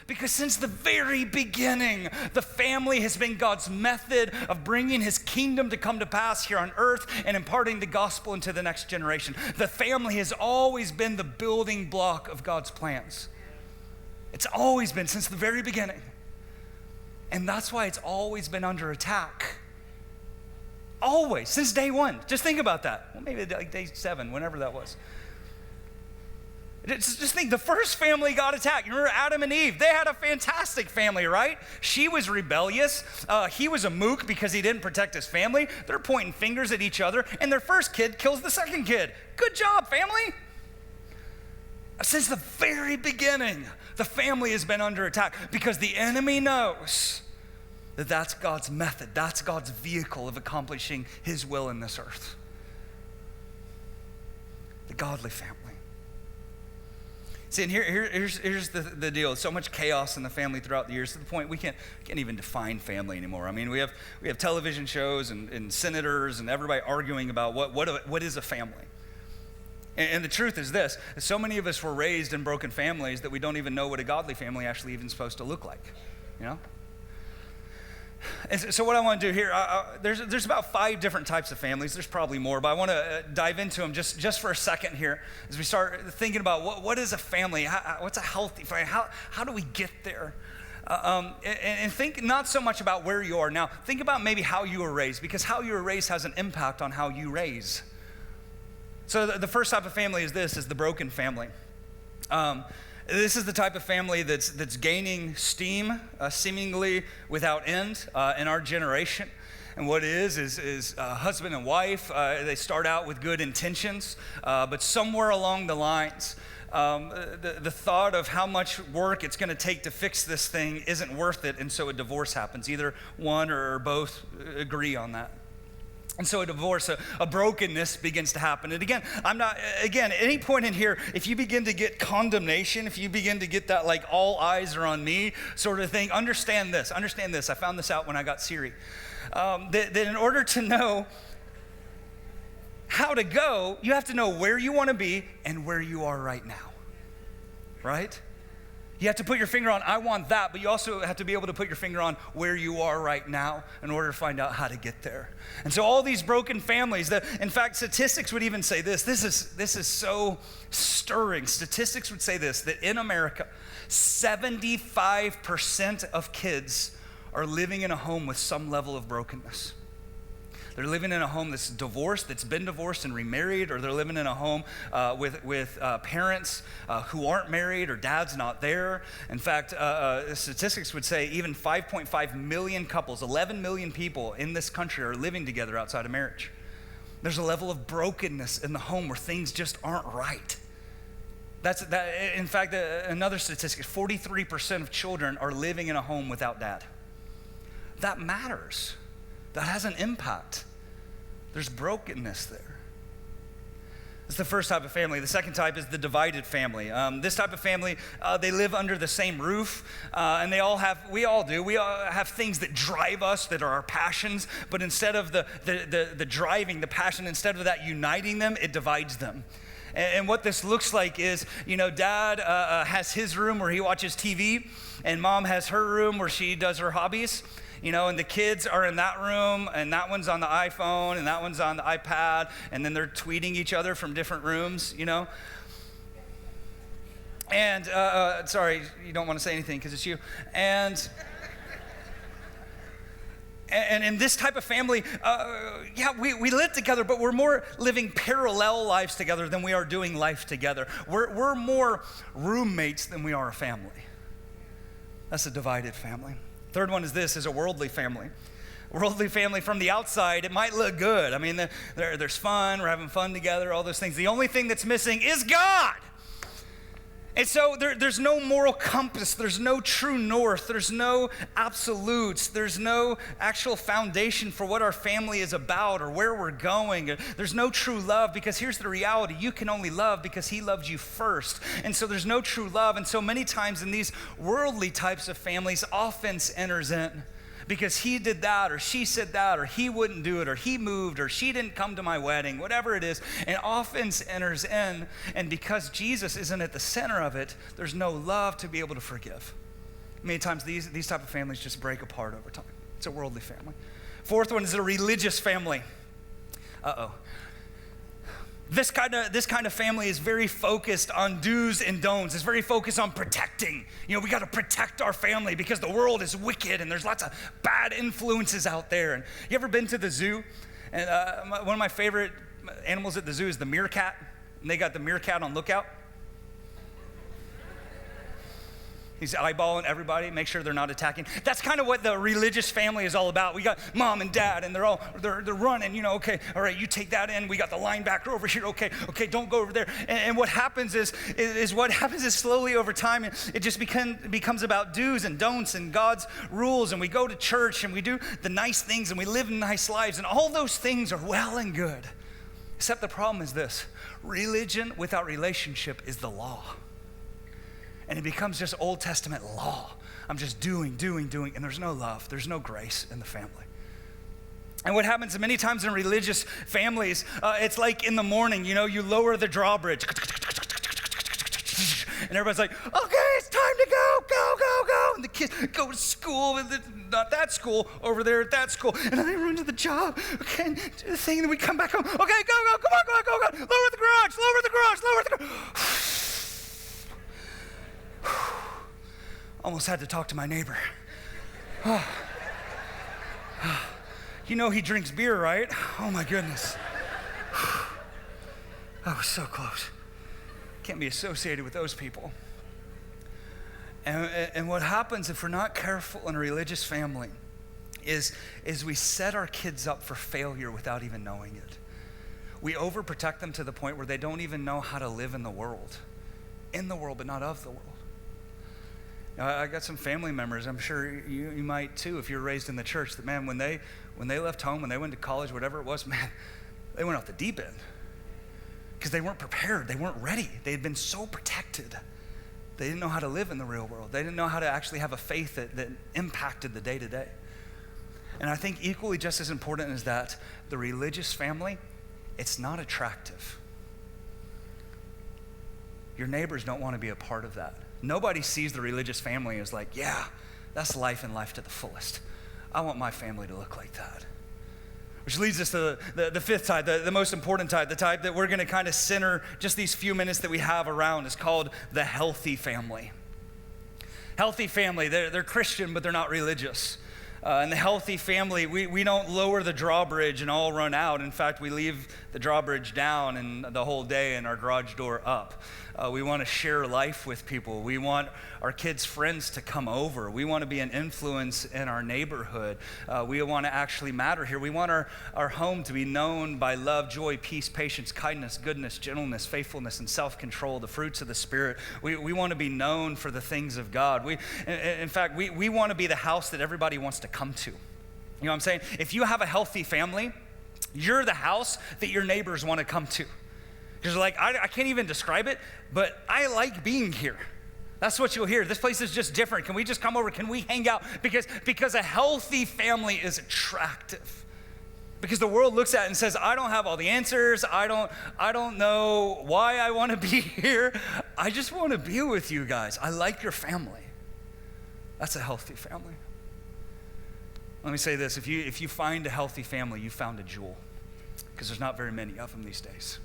Because since the very beginning, the family has been God's method of bringing his kingdom to come to pass here on earth and imparting the gospel into the next generation. The family has always been the building block of God's plans. It's always been since the very beginning. And that's why it's always been under attack. Always, since day one. Just think about that. Well, maybe like day 7, whenever that was. Just think, the first family got attacked. You remember Adam and Eve? They had a fantastic family, right? She was rebellious. He was a mook because he didn't protect his family. They're pointing fingers at each other, and their first kid kills the second kid. Good job, family. Since the very beginning, the family has been under attack because the enemy knows that that's God's method. That's God's vehicle of accomplishing his will in this earth. The godly family. See, and here's the deal. So much chaos in the family throughout the years to the point we can't even define family anymore. I mean, we have television shows and senators and everybody arguing about what is a family. And the truth is this: so many of us were raised in broken families that we don't even know what a godly family actually even supposed to look like. You know. And so what I want to do here, there's about 5 different types of families. There's probably more, but I want to dive into them just for a second here as we start thinking about what is a family? What's a healthy family? How do we get there? And think not so much about where you are now. Think about maybe how you were raised, because how you were raised has an impact on how you raise. So the first type of family is the broken family. This is the type of family that's gaining steam seemingly without end in our generation. And what it is husband and wife, they start out with good intentions, but somewhere along the lines, the thought of how much work it's going to take to fix this thing isn't worth it, and so a divorce happens. Either one or both agree on that. And so a divorce, a brokenness begins to happen. And again, at any point in here, if you begin to get condemnation, if you begin to get that like all eyes are on me sort of thing, understand this. I found this out when I got Siri. That in order to know how to go, you have to know where you want to be and where you are right now, right? You have to put your finger on, I want that, but you also have to be able to put your finger on where you are right now in order to find out how to get there. And so all these broken families, in fact, statistics would even say this is so stirring. Statistics would say this, that in America, 75% of kids are living in a home with some level of brokenness. They're living in a home that's divorced, that's been divorced and remarried, or they're living in a home with parents who aren't married or dad's not there. In fact, statistics would say even 5.5 million couples, 11 million people in this country are living together outside of marriage. There's a level of brokenness in the home where things just aren't right. In fact, another statistic, 43% of children are living in a home without dad. That matters. That has an impact. There's brokenness there. That's the first type of family. The second type is the divided family. This type of family, they live under the same roof, and we all have things that drive us, that are our passions, but instead of the driving, the passion, instead of that uniting them, it divides them. And what this looks like is, dad has his room where he watches TV, and mom has her room where she does her hobbies. And the kids are in that room, and that one's on the iPhone, and that one's on the iPad, and then they're tweeting each other from different rooms, And, sorry, you don't want to say anything because it's you. And in this type of family, we live together, but we're more living parallel lives together than we are doing life together. We're more roommates than we are a family. That's a divided family. Third one is a worldly family. Worldly family, from the outside, it might look good. I mean, there's fun, we're having fun together, all those things. The only thing that's missing is God. And so there's no moral compass, there's no true north, there's no absolutes, there's no actual foundation for what our family is about or where we're going. There's no true love, because here's the reality: you can only love because he loved you first. And so there's no true love. And so many times in these worldly types of families, offense enters in. Because he did that, or she said that, or he wouldn't do it, or he moved, or she didn't come to my wedding, whatever it is. And offense enters in, and because Jesus isn't at the center of it, there's no love to be able to forgive. Many times these type of families just break apart over time. It's a worldly family. Fourth one is a religious family. This kind of family is very focused on do's and don'ts. It's very focused on protecting. We got to protect our family because the world is wicked and there's lots of bad influences out there. And you ever been to the zoo? And one of my favorite animals at the zoo is the meerkat. And they got the meerkat on lookout. He's eyeballing everybody, make sure they're not attacking. That's kind of what the religious family is all about. We got mom and dad, and they're running. Okay, all right, you take that in. We got the linebacker over here. Okay, don't go over there. And what happens is slowly over time, it just becomes about do's and don'ts and God's rules. And we go to church and we do the nice things and we live nice lives, and all those things are well and good. Except the problem is this: religion without relationship is the law. And it becomes just Old Testament law. I'm just doing, and there's no love, there's no grace in the family. And what happens many times in religious families, it's like in the morning, you lower the drawbridge. And everybody's like, okay, it's time to go. And the kids go to school, not that school, over there at that school. And then they run to the job, okay, and do the thing, and then we come back home. Okay, go, come on, go. Lower the garage. Almost had to talk to my neighbor. He drinks beer, right? Oh my goodness. I was so close. Can't be associated with those people. And what happens if we're not careful in a religious family is we set our kids up for failure without even knowing it. We overprotect them to the point where they don't even know how to live in the world, but not of the world. I got some family members, I'm sure you might too, if you're raised in the church, that man, when they left home, when they went to college, whatever it was, man, they went off the deep end because they weren't prepared. They weren't ready. They had been so protected. They didn't know how to live in the real world. They didn't know how to actually have a faith that impacted the day to day. And I think equally just as important as that, the religious family, it's not attractive. Your neighbors don't want to be a part of that. Nobody sees the religious family as like, yeah, that's life and life to the fullest. I want my family to look like that. Which leads us to the fifth type, the most important type, the type that we're going to kind of center just these few minutes that we have around, is called the healthy family. Healthy family, they're Christian, but they're not religious. In the healthy family, we don't lower the drawbridge and all run out. In fact, we leave the drawbridge down and the whole day and our garage door up. We want to share life with people. We want our kids' friends to come over. We want to be an influence in our neighborhood. We want to actually matter here. We want our home to be known by love, joy, peace, patience, kindness, goodness, gentleness, faithfulness, and self-control, the fruits of the Spirit. We want to be known for the things of God. In fact, we want to be the house that everybody wants to come to. You know what I'm saying? If you have a healthy family, you're the house that your neighbors want to come to. Because I can't even describe it, but I like being here. That's what you'll hear. This place is just different. Can we just come over? Can we hang out? Because a healthy family is attractive. Because the world looks at it and says, I don't have all the answers. I don't know why I want to be here. I just want to be with you guys. I like your family. That's a healthy family. Let me say this. If you find a healthy family, you found a jewel. Because there's not very many of them these days.